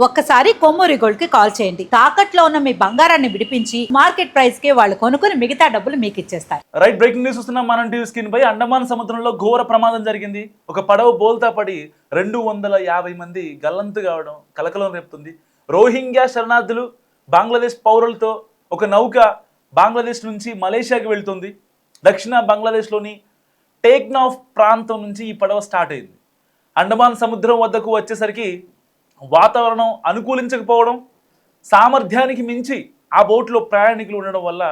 ఒక్కసారి కొమ్మూరి గోల్డ్ కి కాల్ చేయండి. తాకట్లో ఉన్న మీ బంగారాన్ని విడిపించి మార్కెట్ ప్రైస్ కి వాళ్ళు కొనుక్కుని మిగతా డబ్బులు మీకు ఇచ్చేస్తారు. రైట్, బ్రేకింగ్ న్యూస్ వస్తున్నాం. మనం టీవీ స్క్రీన్ పై అండమాన్ సముద్రంలో ఘోర ప్రమాదం జరిగింది. ఒక పడవ బోల్తా పడి 250 మంది గల్లంతు కావడం కలకలం రేపుతుంది. రోహింగ్యా శరణార్థులు బంగ్లాదేశ్ పౌరులతో ఒక నౌక బంగ్లాదేశ్ నుంచి మలేషియాకి వెళ్తుంది. దక్షిణ బంగ్లాదేశ్లోని టేక్నాఫ్ ప్రాంతం నుంచి ఈ పడవ స్టార్ట్ అయింది. అండమాన్ సముద్రం వద్దకు వచ్చేసరికి వాతావరణం అనుకూలించకపోవడం, సామర్థ్యానికి మించి ఆ బోట్లో ప్రయాణికులు ఉండడం వల్ల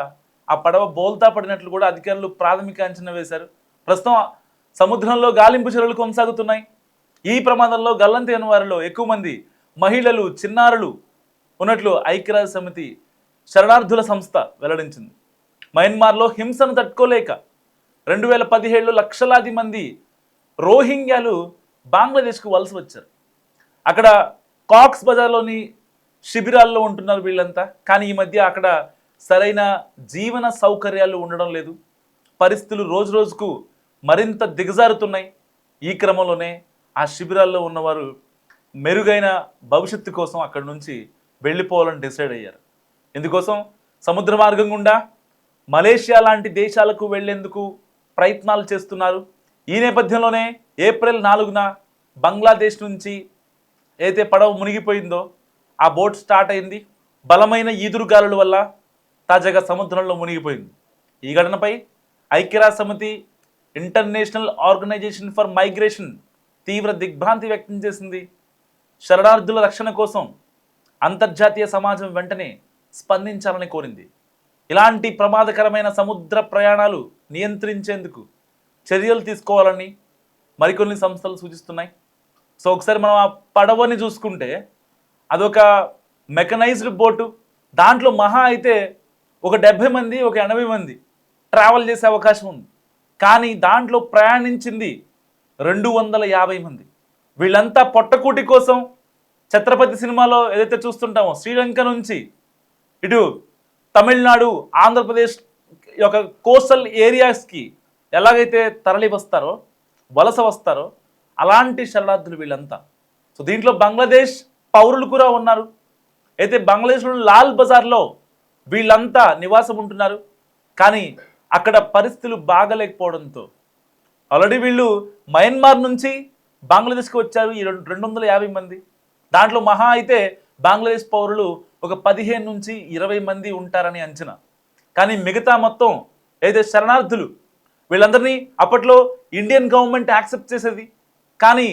ఆ పడవ బోల్తా పడినట్లు కూడా అధికారులు ప్రాథమిక అంచనా వేశారు. ప్రస్తుతం సముద్రంలో గాలింపు చర్యలు కొనసాగుతున్నాయి. ఈ ప్రమాదంలో గల్లంతైన వారిలో ఎక్కువ మంది మహిళలు, చిన్నారులు ఉన్నట్లు ఐక్యరాజ్య సమితి శరణార్థుల సంస్థ వెల్లడించింది. మయన్మార్లో హింసను తట్టుకోలేక 2017లో లక్షలాది మంది రోహింగ్యాలు బంగ్లాదేశ్కు వలస వచ్చారు. అక్కడ కాక్స్ బజార్లోని శిబిరాల్లో ఉంటున్నారు వీళ్ళంతా. కానీ ఈ మధ్య అక్కడ సరైన జీవన సౌకర్యాలు ఉండడం లేదు. పరిస్థితులు రోజు రోజుకు మరింత దిగజారుతున్నాయి. ఈ క్రమంలోనే ఆ శిబిరాల్లో ఉన్నవారు మెరుగైన భవిష్యత్తు కోసం అక్కడి నుంచి వెళ్ళిపోవాలని డిసైడ్ అయ్యారు. ఇందుకోసం సముద్ర మార్గం గుండా మలేషియా లాంటి దేశాలకు వెళ్లేందుకు ప్రయత్నాలు చేస్తున్నారు. ఈ నేపథ్యంలోనే ఏప్రిల్ 4న బంగ్లాదేశ్ నుంచి అయితే పడవ మునిగిపోయిందో ఆ బోట్ స్టార్ట్ అయింది. బలమైన ఈదురుగాలుల వల్ల తాజాగా సముద్రంలో మునిగిపోయింది. ఈ ఘటనపై ఐక్యరాజ్య సమితి, ఇంటర్నేషనల్ ఆర్గనైజేషన్ ఫర్ మైగ్రేషన్ తీవ్ర దిగ్భ్రాంతి వ్యక్తం చేసింది. శరణార్థుల రక్షణ కోసం అంతర్జాతీయ సమాజం వెంటనే స్పందించాలని కోరింది. ఇలాంటి ప్రమాదకరమైన సముద్ర ప్రయాణాలు నియంత్రించేందుకు చర్యలు తీసుకోవాలని మరికొన్ని సంస్థలు సూచిస్తున్నాయి. సో ఒకసారి మనం ఆ పడవని చూసుకుంటే అదొక మెకనైజ్డ్ బోటు. దాంట్లో మహా అయితే ఒక 70 మంది, ఒక 80 మంది ట్రావెల్ చేసే అవకాశం ఉంది. కానీ దాంట్లో ప్రయాణించింది 250 మంది. వీళ్ళంతా పొట్టకూటి కోసం ఛత్రపతి సినిమాలో ఏదైతే చూస్తుంటామో శ్రీలంక నుంచి ఇటు తమిళనాడు, ఆంధ్రప్రదేశ్ యొక్క కోస్టల్ ఏరియాస్కి ఎలాగైతే తరలి వస్తారో, వలస వస్తారో అలాంటి శరణార్థులు వీళ్ళంతా. సో దీంట్లో బంగ్లాదేశ్ పౌరులు కూడా ఉన్నారు. అయితే బంగ్లాదేశ్లోని లాల్ బజార్లో వీళ్ళంతా నివాసం ఉంటున్నారు. కానీ అక్కడ పరిస్థితులు బాగలేకపోవడంతో ఆల్రెడీ వీళ్ళు మయన్మార్ నుంచి బంగ్లాదేశ్కి వచ్చారు. ఈ 250 మంది. దాంట్లో మహా అయితే బంగ్లాదేశ్ పౌరులు ఒక 15 నుంచి 20 మంది ఉంటారని అంచనా. కానీ మిగతా మొత్తం ఏదైతే శరణార్థులు వీళ్ళందరినీ అప్పట్లో ఇండియన్ గవర్నమెంట్ యాక్సెప్ట్ చేసేది. కానీ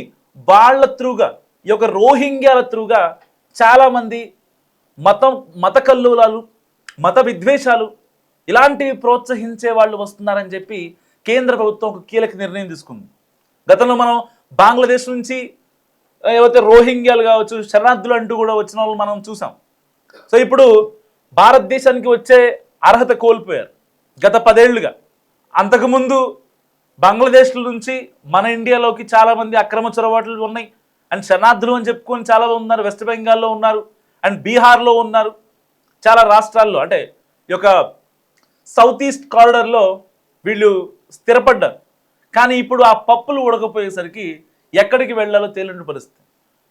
వాళ్ళ త్రూగా, ఈ యొక్క రోహింగ్యాల త్రూగా చాలామంది మత కల్లోలాలు, మత విద్వేషాలు ఇలాంటివి ప్రోత్సహించే వాళ్ళు వస్తున్నారని చెప్పి కేంద్ర ప్రభుత్వం ఒక కీలక నిర్ణయం తీసుకుంది. గతంలో మనం బంగ్లాదేశ్ నుంచి ఏవైతే రోహింగ్యాలు కావచ్చు, శరణార్థులు అంటూ కూడా వచ్చిన వాళ్ళు మనం చూసాం. సో ఇప్పుడు భారతదేశానికి వచ్చే అర్హత కోల్పోయారు గత 10 ఏళ్లుగా. అంతకుముందు బంగ్లాదేశ్ నుంచి మన ఇండియాలోకి చాలామంది అక్రమ చొరబాట్లు ఉన్నాయి. అండ్ శరణార్థులు అని చెప్పుకొని చాలా ఉన్నారు. వెస్ట్ బెంగాల్లో ఉన్నారు, అండ్ బీహార్లో ఉన్నారు. చాలా రాష్ట్రాల్లో అంటే ఈ యొక్క సౌత్ ఈస్ట్ కారిడార్లో వీళ్ళు స్థిరపడ్డారు. కానీ ఇప్పుడు ఆ పప్పులు ఉడకపోయేసరికి ఎక్కడికి వెళ్ళాలో తేలిన పరిస్థితి.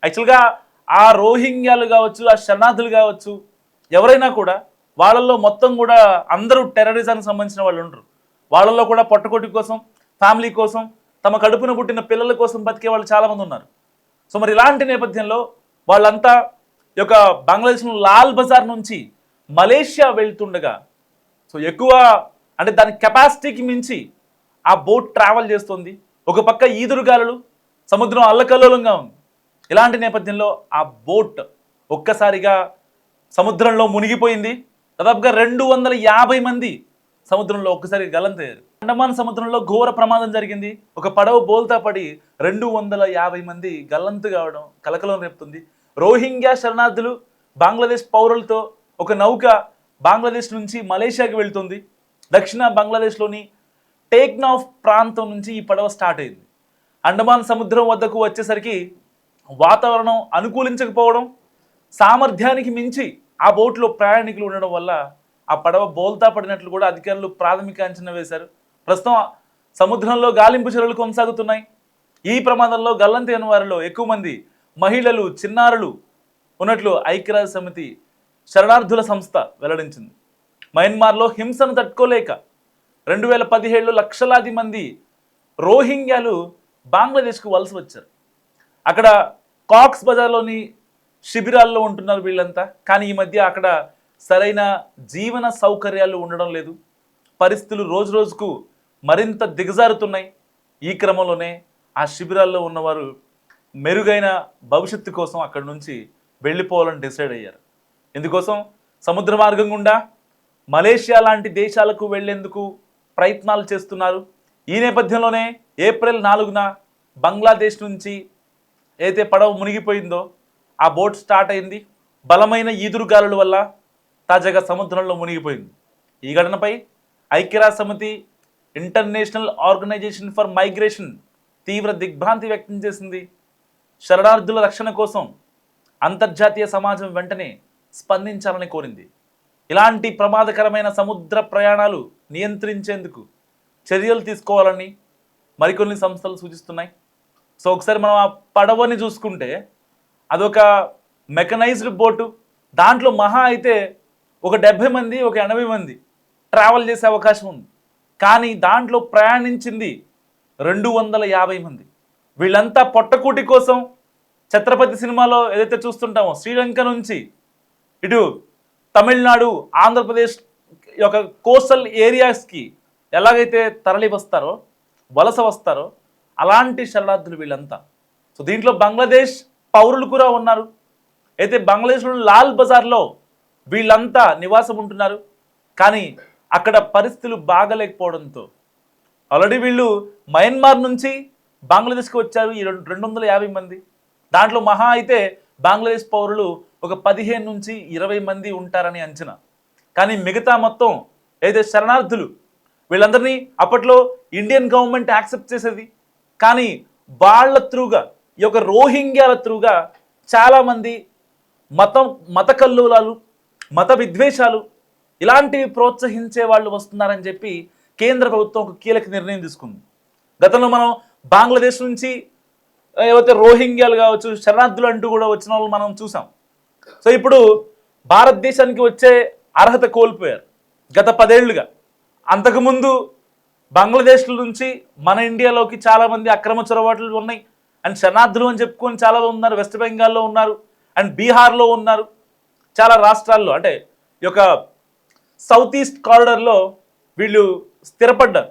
యాక్చువల్గా ఆ రోహింగ్యాలు కావచ్చు, ఆ శరణార్థులు కావచ్చు, ఎవరైనా కూడా వాళ్ళల్లో మొత్తం కూడా అందరూ టెర్రరిజానికి సంబంధించిన వాళ్ళు ఉండరు. వాళ్ళల్లో కూడా పొట్టకొట్టి కోసం, ఫ్యామిలీ కోసం, తమ కడుపున పుట్టిన పిల్లల కోసం బతికే వాళ్ళు చాలామంది ఉన్నారు. సో మరి ఇలాంటి నేపథ్యంలో వాళ్ళంతా ఈ యొక్క బంగ్లాదేశ్లో లాల్ బజార్ నుంచి మలేషియా వెళ్తుండగా, సో ఎక్కువ అంటే దాని కెపాసిటీకి మించి ఆ బోట్ ట్రావెల్ చేస్తుంది. ఒక పక్క ఈదురుగాలులు, సముద్రం అల్లకల్లోలంగా ఉంది. ఇలాంటి నేపథ్యంలో ఆ బోట్ ఒక్కసారిగా సముద్రంలో మునిగిపోయింది. దాదాపుగా 250 మంది సముద్రంలో ఒక్కసారి గల్లంతయ్యారు. అండమాన్ సముద్రంలో ఘోర ప్రమాదం జరిగింది. ఒక పడవ బోల్తా పడి 250 మంది గల్లంతు కావడం కలకలం రేపుతుంది. రోహింగ్యా శరణార్థులు బంగ్లాదేశ్ పౌరులతో ఒక నౌక బంగ్లాదేశ్ నుంచి మలేషియాకి వెళ్తుంది. దక్షిణ బంగ్లాదేశ్లోని టేక్నాఫ్ ప్రాంతం నుంచి ఈ పడవ స్టార్ట్ అయింది. అండమాన్ సముద్రం వద్దకు వచ్చేసరికి వాతావరణం అనుకూలించకపోవడం, సామర్థ్యానికి మించి ఆ బోట్లో ప్రయాణికులు ఉండడం వల్ల ఆ పడవ బోల్తా పడినట్లు కూడా అధికారులు ప్రాథమిక అంచనా వేశారు. ప్రస్తుతం సముద్రంలో గాలింపు చర్యలు కొనసాగుతున్నాయి. ఈ ప్రమాదంలో గల్లంతైన వారిలో ఎక్కువ మంది మహిళలు, చిన్నారులు ఉన్నట్లు ఐక్యరాజ్య సమితి శరణార్థుల సంస్థ వెల్లడించింది. మయన్మార్లో హింసను తట్టుకోలేక 2017లో లక్షలాది మంది రోహింగ్యాలు బంగ్లాదేశ్కు వలస వచ్చారు. అక్కడ కాక్స్ బజార్లోని శిబిరాల్లో ఉంటున్నారు వీళ్ళంతా. కానీ ఈ మధ్య అక్కడ సరైన జీవన సౌకర్యాలు ఉండడం లేదు. పరిస్థితులు రోజు రోజుకు మరింత దిగజారుతున్నాయి. ఈ క్రమంలోనే ఆ శిబిరాల్లో ఉన్నవారు మెరుగైన భవిష్యత్తు కోసం అక్కడి నుంచి వెళ్ళిపోవాలని డిసైడ్ అయ్యారు. ఇందుకోసం సముద్ర మార్గం గుండా మలేషియా లాంటి దేశాలకు వెళ్లేందుకు ప్రయత్నాలు చేస్తున్నారు. ఈ నేపథ్యంలోనే ఏప్రిల్ 4న బంగ్లాదేశ్ నుంచి ఏదైతే పడవ మునిగిపోయిందో ఆ బోట్ స్టార్ట్ అయింది. బలమైన ఈదురుగాలుల వల్ల తాజాగా సముద్రంలో మునిగిపోయింది. ఈ ఘటనపై ఐక్యరాజ్య సమితి ఇంటర్నేషనల్ ఆర్గనైజేషన్ ఫర్ మైగ్రేషన్ తీవ్ర దిగ్భ్రాంతి వ్యక్తం చేసింది. శరణార్థుల రక్షణ కోసం అంతర్జాతీయ సమాజం వెంటనే స్పందించాలని కోరింది. ఇలాంటి ప్రమాదకరమైన సముద్ర ప్రయాణాలు నియంత్రించేందుకు చర్యలు తీసుకోవాలని మరికొన్ని సంస్థలు సూచిస్తున్నాయి. సో ఒకసారి మనం ఆ పడవని చూసుకుంటే అదొక మెకనైజ్డ్ బోటు. దాంట్లో మహా అయితే ఒక 70 మంది, ఒక 80 మంది ట్రావెల్ చేసే అవకాశం ఉంది. కానీ దాంట్లో ప్రయాణించింది 250 మంది. వీళ్ళంతా పొట్టకూటి కోసం ఛత్రపతి సినిమాలో ఏదైతే చూస్తుంటామో శ్రీలంక నుంచి ఇటు తమిళనాడు, ఆంధ్రప్రదేశ్ యొక్క కోస్టల్ ఏరియాస్కి ఎలాగైతే తరలి వస్తారో, వలస వస్తారో అలాంటి శరణార్థులు వీళ్ళంతా. సో దీంట్లో బంగ్లాదేశ్ పౌరులు కూడా ఉన్నారు. అయితే బంగ్లాదేశ్లో లాల్ బజార్లో వీళ్ళంతా నివాసం ఉంటున్నారు. కానీ అక్కడ పరిస్థితులు బాగలేకపోవడంతో ఆల్రెడీ వీళ్ళు మయన్మార్ నుంచి బంగ్లాదేశ్కి వచ్చారు ఈ 250 మంది. దాంట్లో మహా అయితే బంగ్లాదేశ్ పౌరులు ఒక 15 నుంచి 20 మంది ఉంటారని అంచనా. కానీ మిగతా మొత్తం ఏదైతే శరణార్థులు వీళ్ళందరినీ అప్పట్లో ఇండియన్ గవర్నమెంట్ యాక్సెప్ట్ చేసేది. కానీ వాళ్ళ త్రూగా ఈ యొక్క రోహింగ్యాల త్రూగా చాలామంది మత కల్లోలాలు, మత విద్వేషాలు ఇలాంటివి ప్రోత్సహించే వాళ్ళు వస్తున్నారని చెప్పి కేంద్ర ప్రభుత్వం ఒక కీలక నిర్ణయం తీసుకుంది. గతంలో మనం బంగ్లాదేశ్ నుంచి ఏవైతే రోహింగ్యాలు కావచ్చు, శరణార్థులు అంటూ కూడా వచ్చిన వాళ్ళు మనం చూసాం. సో ఇప్పుడు భారతదేశానికి వచ్చే అర్హత కోల్పోయారు గత 10 ఏళ్లుగా. అంతకుముందు బంగ్లాదేశ్ నుంచి మన ఇండియాలోకి చాలామంది అక్రమ చొరబాట్లు ఉన్నాయి. అండ్ శరణార్థులు అని చెప్పుకొని చాలా ఉన్నారు. వెస్ట్ బెంగాల్లో ఉన్నారు, అండ్ బీహార్లో ఉన్నారు. చాలా రాష్ట్రాల్లో అంటే ఈ యొక్క సౌత్ ఈస్ట్ కారిడార్లో వీళ్ళు స్థిరపడ్డారు.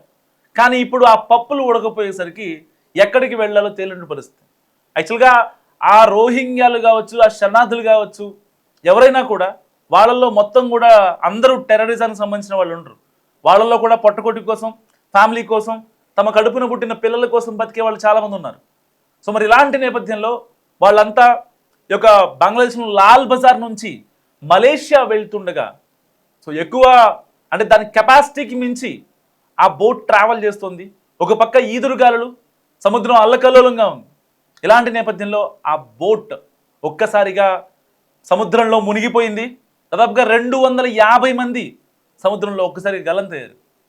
కానీ ఇప్పుడు ఆ పప్పులు ఉడకపోయేసరికి ఎక్కడికి వెళ్ళాలో తేలిన పరిస్థితి. యాక్చువల్గా ఆ రోహింగ్యాలు కావచ్చు, ఆ శరణార్థులు కావచ్చు, ఎవరైనా కూడా వాళ్ళల్లో మొత్తం కూడా అందరూ టెర్రరిజానికి సంబంధించిన వాళ్ళు ఉండరు. వాళ్ళల్లో కూడా పొట్టకొట్టి కోసం, ఫ్యామిలీ కోసం, తమ కడుపున పుట్టిన పిల్లల కోసం బతికే వాళ్ళు చాలామంది ఉన్నారు. సో మరి ఇలాంటి నేపథ్యంలో వాళ్ళంతా ఈ యొక్క బంగ్లాదేశ్లో లాల్ బజార్ నుంచి మలేషియా వెళ్తుండగా, సో ఎక్కువ అంటే దాని కెపాసిటీకి మించి ఆ బోట్ ట్రావెల్ చేస్తుంది. ఒక పక్క ఈదురుగాలులు, సముద్రం అల్లకల్లోలంగా ఉంది. ఇలాంటి నేపథ్యంలో ఆ బోట్ ఒక్కసారిగా సముద్రంలో మునిగిపోయింది. దాదాపుగా 250 మంది సముద్రంలో ఒక్కసారి గల్లంతయ్యారు.